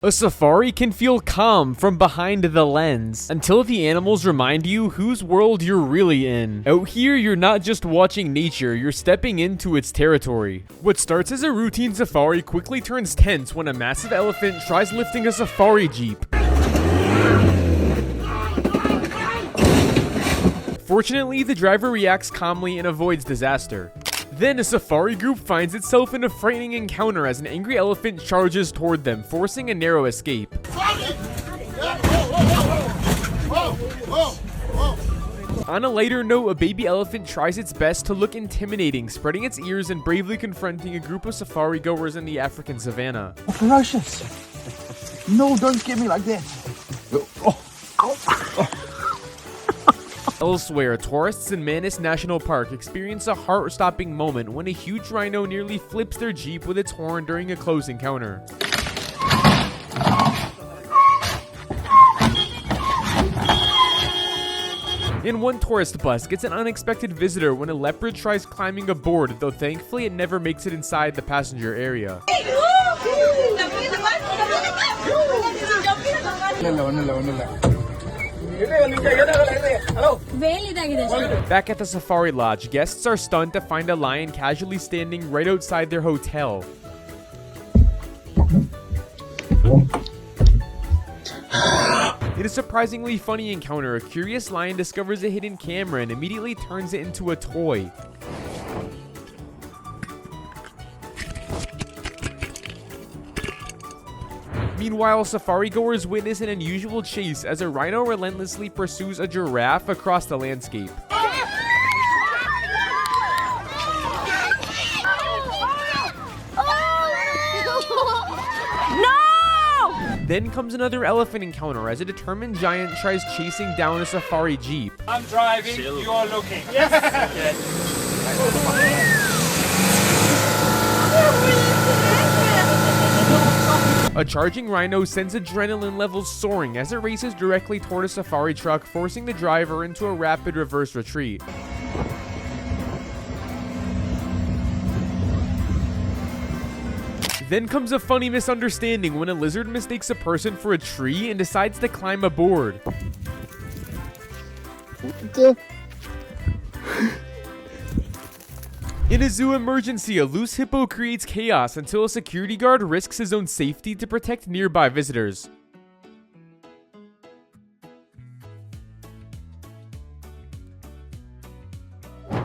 A safari can feel calm from behind the lens, until the animals remind you whose world you're really in. Out here, you're not just watching nature, you're stepping into its territory. What starts as a routine safari quickly turns tense when a massive elephant tries lifting a safari jeep. Fortunately, the driver reacts calmly and avoids disaster. Then a safari group finds itself in a frightening encounter as an angry elephant charges toward them, forcing a narrow escape. On a lighter note, a baby elephant tries its best to look intimidating, spreading its ears and bravely confronting a group of safari goers in the African savannah. Ferocious! No, don't scare me like that! Elsewhere, tourists in Manus National Park experience a heart-stopping moment when a huge rhino nearly flips their jeep with its horn during a close encounter. And one tourist bus gets an unexpected visitor when a leopard tries climbing aboard, though thankfully it never makes it inside the passenger area. Back at the safari lodge, guests are stunned to find a lion casually standing right outside their hotel. In a surprisingly funny encounter, a curious lion discovers a hidden camera and immediately turns it into a toy. Meanwhile, safari goers witness an unusual chase as a rhino relentlessly pursues a giraffe across the landscape. Then comes another elephant encounter as a determined giant tries chasing down a safari jeep. I'm driving, you're looking. Yes! A charging rhino sends adrenaline levels soaring as it races directly toward a safari truck, forcing the driver into a rapid reverse retreat. Then comes a funny misunderstanding when a lizard mistakes a person for a tree and decides to climb aboard. In a zoo emergency, a loose hippo creates chaos until a security guard risks his own safety to protect nearby visitors.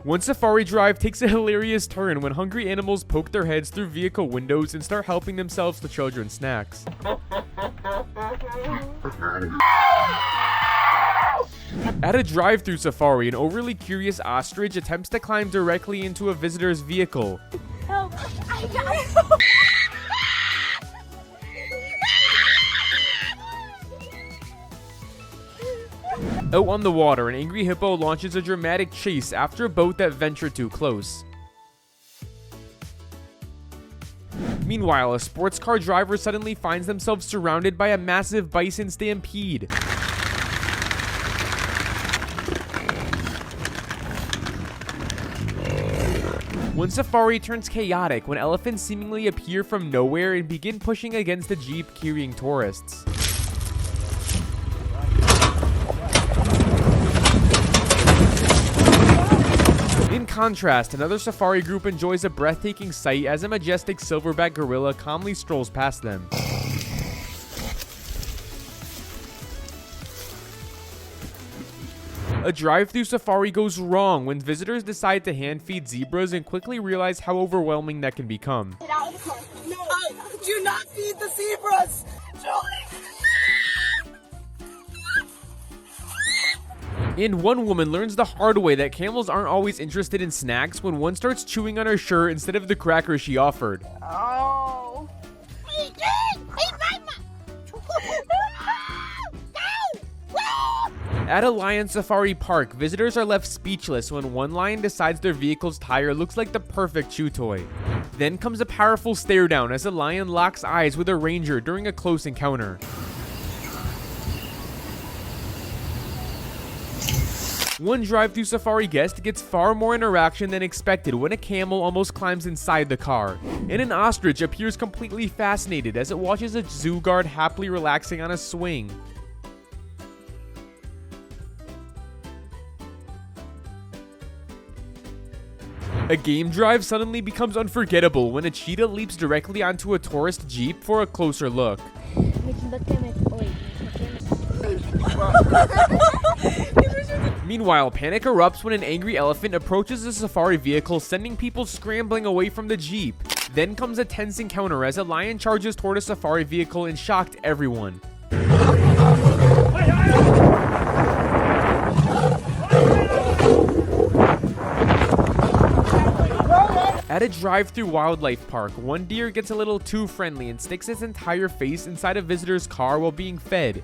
One safari drive takes a hilarious turn when hungry animals poke their heads through vehicle windows and start helping themselves to children's snacks. At a drive-through safari, an overly curious ostrich attempts to climb directly into a visitor's vehicle. Help! I gotta help! Out on the water, an angry hippo launches a dramatic chase after a boat that ventured too close. Meanwhile, a sports car driver suddenly finds themselves surrounded by a massive bison stampede. One safari turns chaotic when elephants seemingly appear from nowhere and begin pushing against a jeep carrying tourists. In contrast, another safari group enjoys a breathtaking sight as a majestic silverback gorilla calmly strolls past them. A drive-through safari goes wrong when visitors decide to hand-feed zebras and quickly realize how overwhelming that can become. Get out of the car. No, do not feed the zebras! Julie! And one woman learns the hard way that camels aren't always interested in snacks when one starts chewing on her shirt instead of the crackers she offered. Oh. At a lion safari park, visitors are left speechless when one lion decides their vehicle's tire looks like the perfect chew toy. Then comes a powerful stare down as a lion locks eyes with a ranger during a close encounter. One drive-through safari guest gets far more interaction than expected when a camel almost climbs inside the car. And an ostrich appears completely fascinated as it watches a zoo guard happily relaxing on a swing. A game drive suddenly becomes unforgettable when a cheetah leaps directly onto a tourist jeep for a closer look. Meanwhile, panic erupts when an angry elephant approaches a safari vehicle, sending people scrambling away from the jeep. Then comes a tense encounter as a lion charges toward a safari vehicle and shocked everyone. At a drive-through wildlife park, one deer gets a little too friendly and sticks its entire face inside a visitor's car while being fed.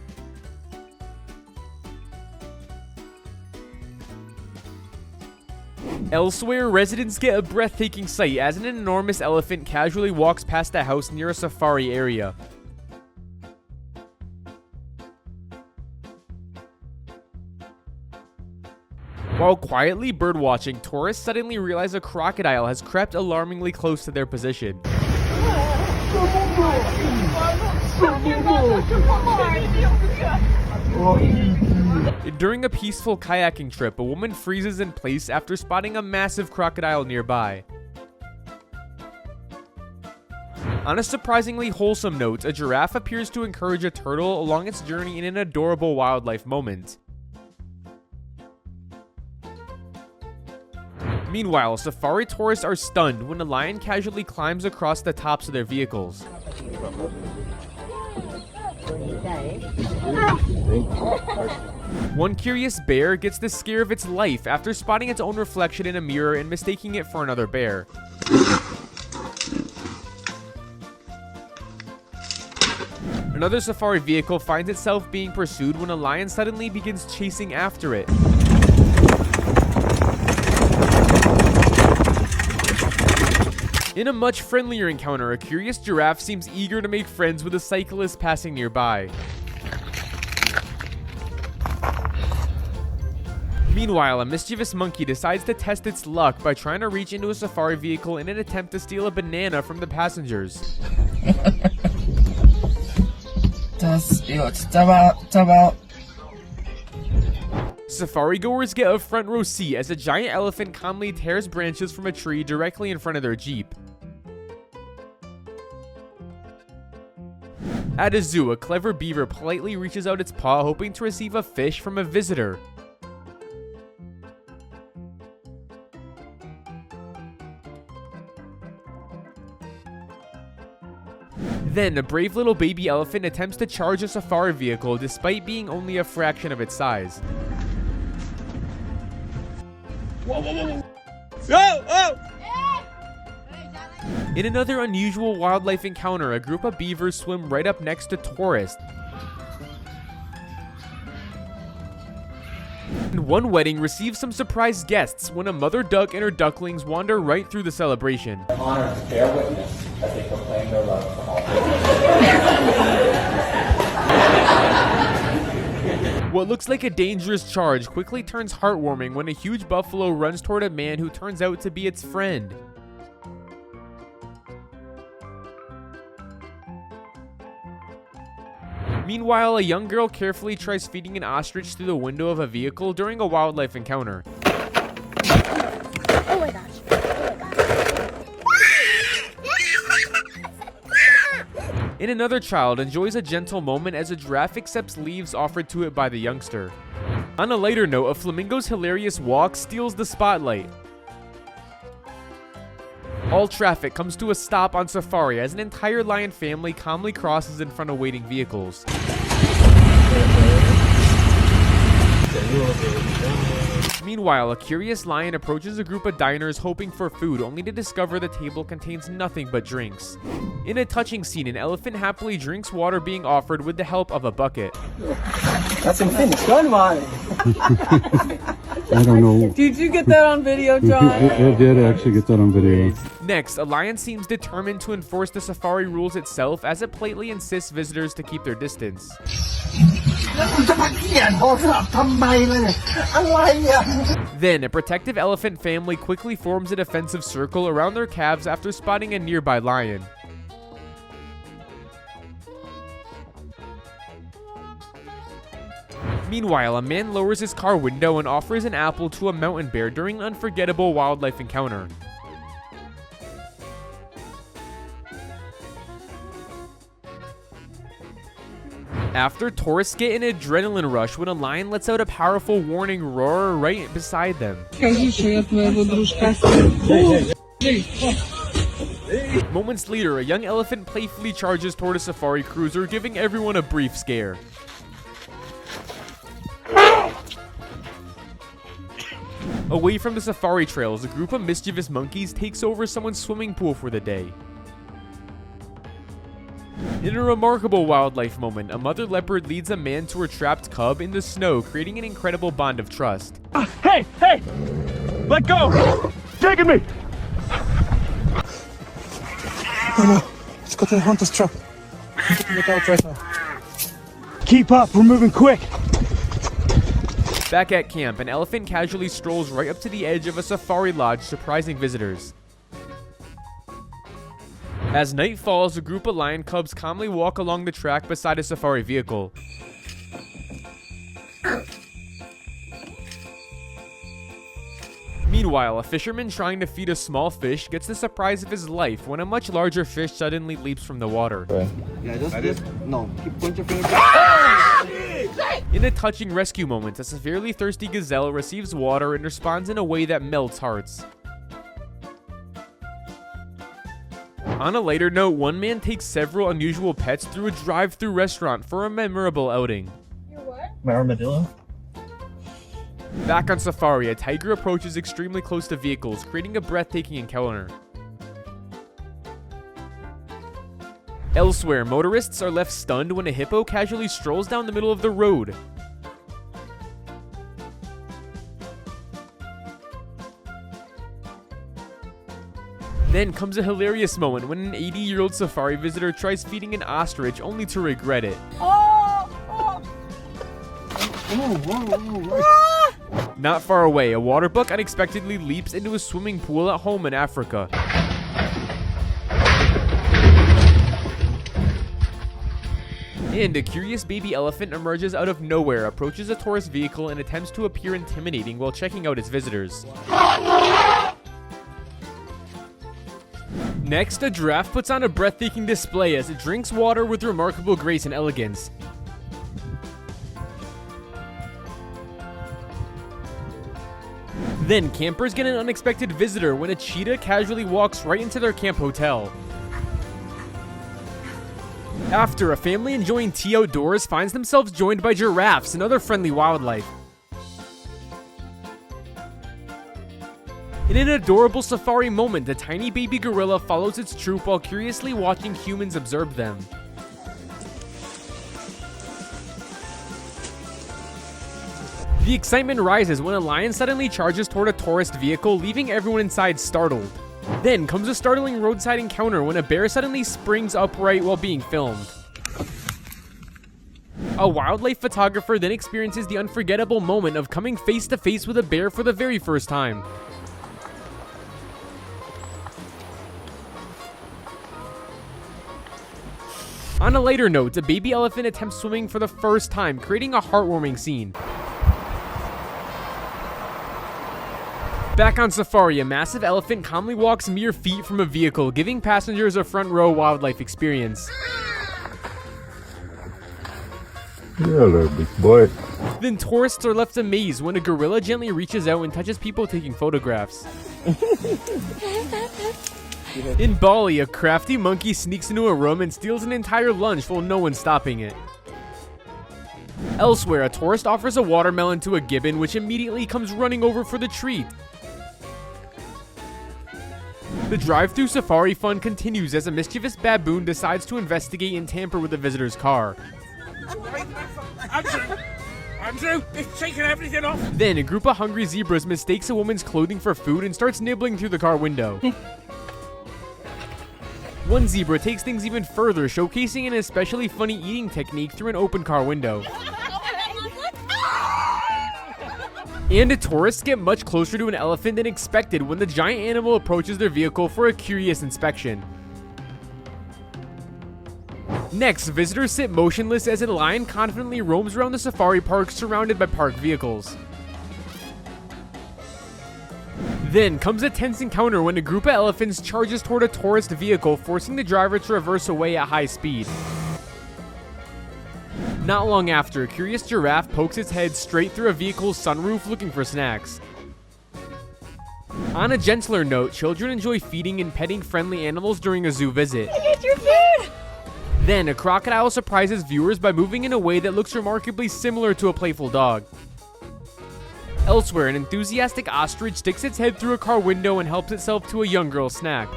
Elsewhere, residents get a breathtaking sight as an enormous elephant casually walks past a house near a safari area. While quietly birdwatching, tourists suddenly realize a crocodile has crept alarmingly close to their position. During a peaceful kayaking trip, a woman freezes in place after spotting a massive crocodile nearby. On a surprisingly wholesome note, a giraffe appears to encourage a turtle along its journey in an adorable wildlife moment. Meanwhile, safari tourists are stunned when a lion casually climbs across the tops of their vehicles. One curious bear gets the scare of its life after spotting its own reflection in a mirror and mistaking it for another bear. Another safari vehicle finds itself being pursued when a lion suddenly begins chasing after it. In a much friendlier encounter, a curious giraffe seems eager to make friends with a cyclist passing nearby. Meanwhile, a mischievous monkey decides to test its luck by trying to reach into a safari vehicle in an attempt to steal a banana from the passengers. Safari goers get a front row seat as a giant elephant calmly tears branches from a tree directly in front of their jeep. At a zoo, a clever beaver politely reaches out its paw hoping to receive a fish from a visitor. Then, a brave little baby elephant attempts to charge a safari vehicle despite being only a fraction of its size. Whoa, whoa, whoa. Whoa, whoa. In another unusual wildlife encounter, a group of beavers swim right up next to tourists. And one wedding receives some surprise guests when a mother duck and her ducklings wander right through the celebration. Honor to bear witness as they proclaim their love for all. What looks like a dangerous charge quickly turns heartwarming when a huge buffalo runs toward a man who turns out to be its friend. Meanwhile, a young girl carefully tries feeding an ostrich through the window of a vehicle during a wildlife encounter. Oh my gosh. And another child enjoys a gentle moment as a giraffe accepts leaves offered to it by the youngster. On a lighter note, a flamingo's hilarious walk steals the spotlight. All traffic comes to a stop on safari as an entire lion family calmly crosses in front of waiting vehicles. Meanwhile, a curious lion approaches a group of diners hoping for food, only to discover the table contains nothing but drinks. In a touching scene, an elephant happily drinks water being offered with the help of a bucket. That's finished. Done, man. I don't know. Did you get that on video, John? I did actually get that on video. Next, a lion seems determined to enforce the safari rules itself as it politely insists visitors to keep their distance. แล้วคุณจะมาเขียนโทรศัพท์ทำไมล่ะเนี่ยอะไรอ่ะ Then, a protective elephant family quickly forms a defensive circle around their calves after spotting a nearby lion. Meanwhile, a man lowers his car window and offers an apple to a mountain bear during an unforgettable wildlife encounter. After, tourists get an adrenaline rush when a lion lets out a powerful warning roar right beside them. Moments later, a young elephant playfully charges toward a safari cruiser, giving everyone a brief scare. Away from the safari trails, a group of mischievous monkeys takes over someone's swimming pool for the day. In a remarkable wildlife moment, a mother leopard leads a man to her trapped cub in the snow, creating an incredible bond of trust. Hey! Hey! Let go! Taking me! Oh no, let's go to the hunter's trap. Look out right now. Keep up, we're moving quick! Back at camp, an elephant casually strolls right up to the edge of a safari lodge, surprising visitors. As night falls, a group of lion cubs calmly walk along the track beside a safari vehicle. Meanwhile, a fisherman trying to feed a small fish gets the surprise of his life when a much larger fish suddenly leaps from the water. Yeah, just no. Keep pointing your finger. In a touching rescue moment, a severely thirsty gazelle receives water and responds in a way that melts hearts. On a lighter note, one man takes several unusual pets through a drive-thru restaurant for a memorable outing. Armadillo. Back on safari, a tiger approaches extremely close to vehicles, creating a breathtaking encounter. Elsewhere, motorists are left stunned when a hippo casually strolls down the middle of the road. Then comes a hilarious moment when an 80-year-old safari visitor tries feeding an ostrich only to regret it. Not far away, a water buck unexpectedly leaps into a swimming pool at home in Africa. And a curious baby elephant emerges out of nowhere, approaches a tourist vehicle, and attempts to appear intimidating while checking out its visitors. Next, a giraffe puts on a breathtaking display as it drinks water with remarkable grace and elegance. Then, campers get an unexpected visitor when a cheetah casually walks right into their camp hotel. After, a family enjoying tea outdoors finds themselves joined by giraffes and other friendly wildlife. In an adorable safari moment, a tiny baby gorilla follows its troop while curiously watching humans observe them. The excitement rises when a lion suddenly charges toward a tourist vehicle, leaving everyone inside startled. Then comes a startling roadside encounter when a bear suddenly springs upright while being filmed. A wildlife photographer then experiences the unforgettable moment of coming face to face with a bear for the very first time. On a lighter note, a baby elephant attempts swimming for the first time, creating a heartwarming scene. Back on safari, a massive elephant calmly walks mere feet from a vehicle, giving passengers a front row wildlife experience. Hello, big boy. Then tourists are left amazed when a gorilla gently reaches out and touches people taking photographs. In Bali, a crafty monkey sneaks into a room and steals an entire lunch while no one's stopping it. Elsewhere, a tourist offers a watermelon to a gibbon, which immediately comes running over for the treat. The drive-thru safari fun continues as a mischievous baboon decides to investigate and tamper with the visitor's car. Andrew, it's taking everything off! Then, a group of hungry zebras mistakes a woman's clothing for food and starts nibbling through the car window. One zebra takes things even further, showcasing an especially funny eating technique through an open car window. And tourists get much closer to an elephant than expected when the giant animal approaches their vehicle for a curious inspection. Next, visitors sit motionless as a lion confidently roams around the safari park surrounded by parked vehicles. Then comes a tense encounter when a group of elephants charges toward a tourist vehicle, forcing the driver to reverse away at high speed. Not long after, a curious giraffe pokes its head straight through a vehicle's sunroof looking for snacks. On a gentler note, children enjoy feeding and petting friendly animals during a zoo visit. Get your food! Then, a crocodile surprises viewers by moving in a way that looks remarkably similar to a playful dog. Elsewhere, an enthusiastic ostrich sticks its head through a car window and helps itself to a young girl's snack.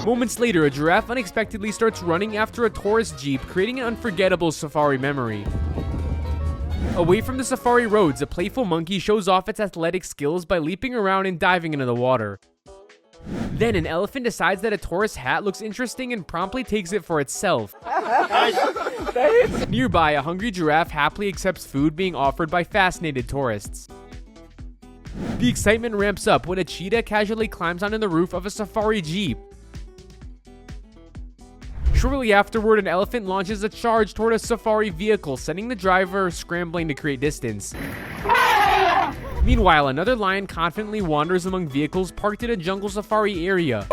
Moments later, a giraffe unexpectedly starts running after a tourist jeep, creating an unforgettable safari memory. Away from the safari roads, a playful monkey shows off its athletic skills by leaping around and diving into the water. Then an elephant decides that a tourist hat looks interesting and promptly takes it for itself. Nearby, a hungry giraffe happily accepts food being offered by fascinated tourists. The excitement ramps up when a cheetah casually climbs onto the roof of a safari jeep. Shortly afterward, an elephant launches a charge toward a safari vehicle, sending the driver scrambling to create distance. Meanwhile, another lion confidently wanders among vehicles parked in a jungle safari area.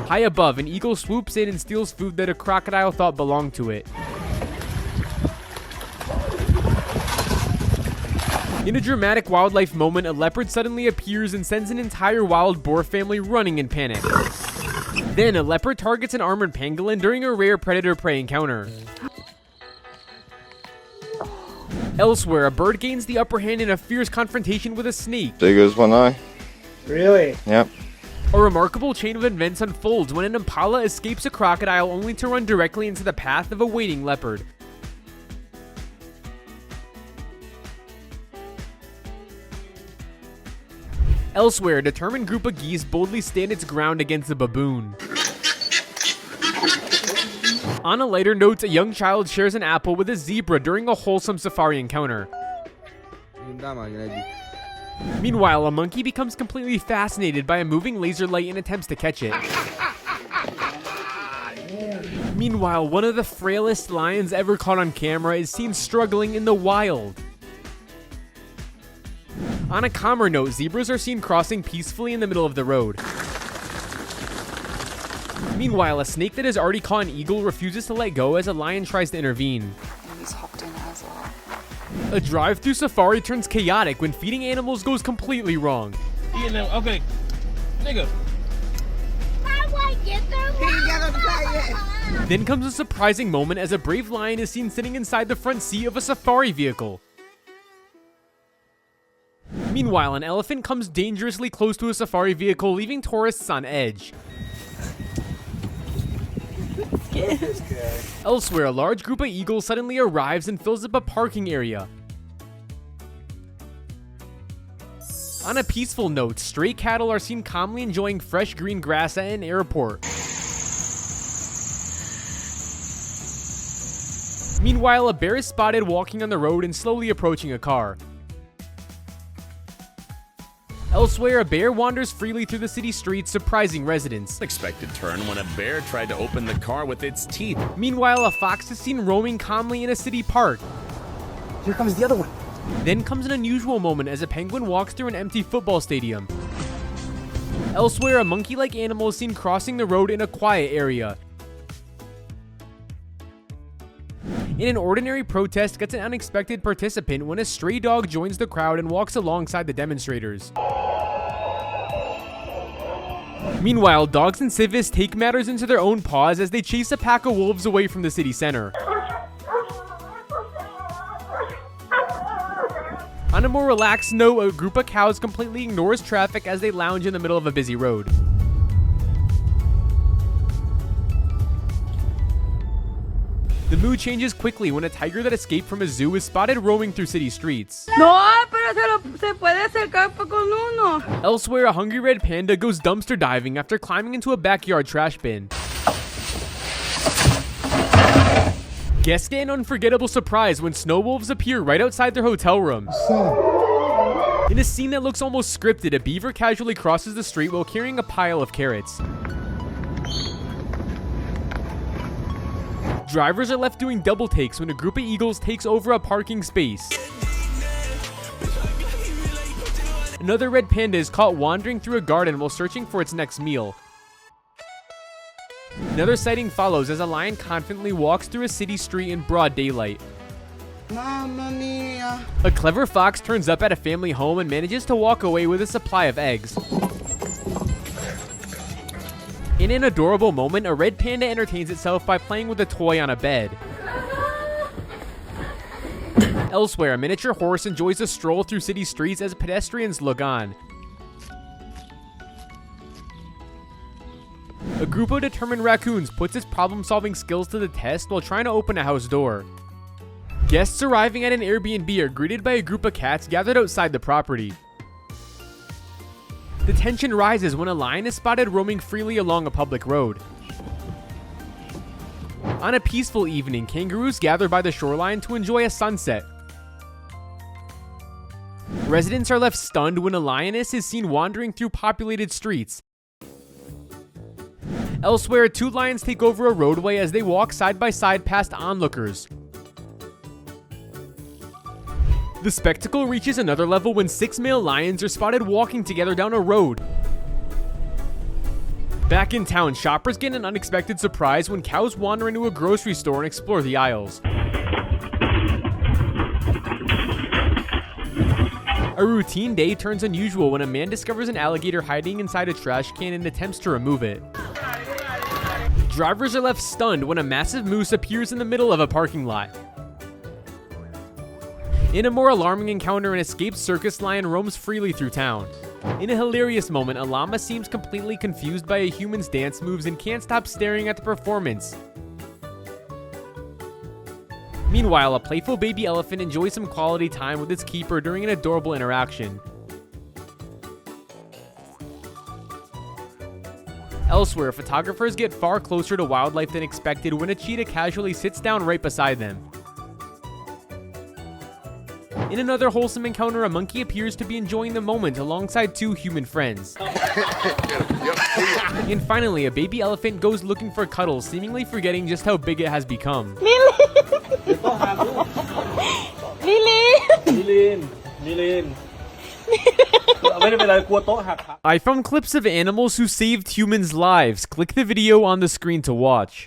High above, an eagle swoops in and steals food that a crocodile thought belonged to it. In a dramatic wildlife moment, a leopard suddenly appears and sends an entire wild boar family running in panic. Then, a leopard targets an armored pangolin during a rare predator-prey encounter. Elsewhere, a bird gains the upper hand in a fierce confrontation with a snake. Big as one eye. Really? Yep. A remarkable chain of events unfolds when an impala escapes a crocodile only to run directly into the path of a waiting leopard. Elsewhere, a determined group of geese boldly stand its ground against a baboon. On a lighter note, a young child shares an apple with a zebra during a wholesome safari encounter. Meanwhile, a monkey becomes completely fascinated by a moving laser light and attempts to catch it. Meanwhile, one of the frailest lions ever caught on camera is seen struggling in the wild. On a calmer note, zebras are seen crossing peacefully in the middle of the road. Meanwhile, a snake that has already caught an eagle refuses to let go as a lion tries to intervene. He's hopped in as well. A drive-through safari turns chaotic when feeding animals goes completely wrong. Okay, nigga. Then comes a surprising moment as a brave lion is seen sitting inside the front seat of a safari vehicle. Meanwhile, an elephant comes dangerously close to a safari vehicle, leaving tourists on edge. Elsewhere, a large group of eagles suddenly arrives and fills up a parking area. On a peaceful note, stray cattle are seen calmly enjoying fresh green grass at an airport. Meanwhile, a bear is spotted walking on the road and slowly approaching a car. Elsewhere, a bear wanders freely through the city streets, surprising residents. Unexpected turn when a bear tried to open the car with its teeth. Meanwhile, a fox is seen roaming calmly in a city park. Here comes the other one. Then comes an unusual moment as a penguin walks through an empty football stadium. Elsewhere, a monkey-like animal is seen crossing the road in a quiet area. In an ordinary protest gets an unexpected participant when a stray dog joins the crowd and walks alongside the demonstrators. Meanwhile, dogs and civists take matters into their own paws as they chase a pack of wolves away from the city center. On a more relaxed note, a group of cows completely ignores traffic as they lounge in the middle of a busy road. The mood changes quickly when a tiger that escaped from a zoo is spotted roaming through city streets. No, pero se puede acercar con uno. Elsewhere, a hungry red panda goes dumpster diving after climbing into a backyard trash bin. Guests get an unforgettable surprise when snow wolves appear right outside their hotel room. In a scene that looks almost scripted, a beaver casually crosses the street while carrying a pile of carrots. Drivers are left doing double takes when a group of eagles takes over a parking space. Another red panda is caught wandering through a garden while searching for its next meal. Another sighting follows as a lion confidently walks through a city street in broad daylight. Mamma mia. A clever fox turns up at a family home and manages to walk away with a supply of eggs. In an adorable moment, a red panda entertains itself by playing with a toy on a bed. Elsewhere, a miniature horse enjoys a stroll through city streets as pedestrians look on. A group of determined raccoons puts its problem-solving skills to the test while trying to open a house door. Guests arriving at an Airbnb are greeted by a group of cats gathered outside the property. The tension rises when a lion is spotted roaming freely along a public road. On a peaceful evening, kangaroos gather by the shoreline to enjoy a sunset. Residents are left stunned when a lioness is seen wandering through populated streets. Elsewhere, two lions take over a roadway as they walk side by side past onlookers. The spectacle reaches another level when 6 male lions are spotted walking together down a road. Back in town, shoppers get an unexpected surprise when cows wander into a grocery store and explore the aisles. A routine day turns unusual when a man discovers an alligator hiding inside a trash can and attempts to remove it. Drivers are left stunned when a massive moose appears in the middle of a parking lot. In a more alarming encounter, an escaped circus lion roams freely through town. In a hilarious moment, a llama seems completely confused by a human's dance moves and can't stop staring at the performance. Meanwhile, a playful baby elephant enjoys some quality time with its keeper during an adorable interaction. Elsewhere, photographers get far closer to wildlife than expected when a cheetah casually sits down right beside them. In another wholesome encounter, a monkey appears to be enjoying the moment alongside two human friends. And finally, a baby elephant goes looking for cuddles, seemingly forgetting just how big it has become. I found clips of animals who saved humans' lives. Click the video on the screen to watch.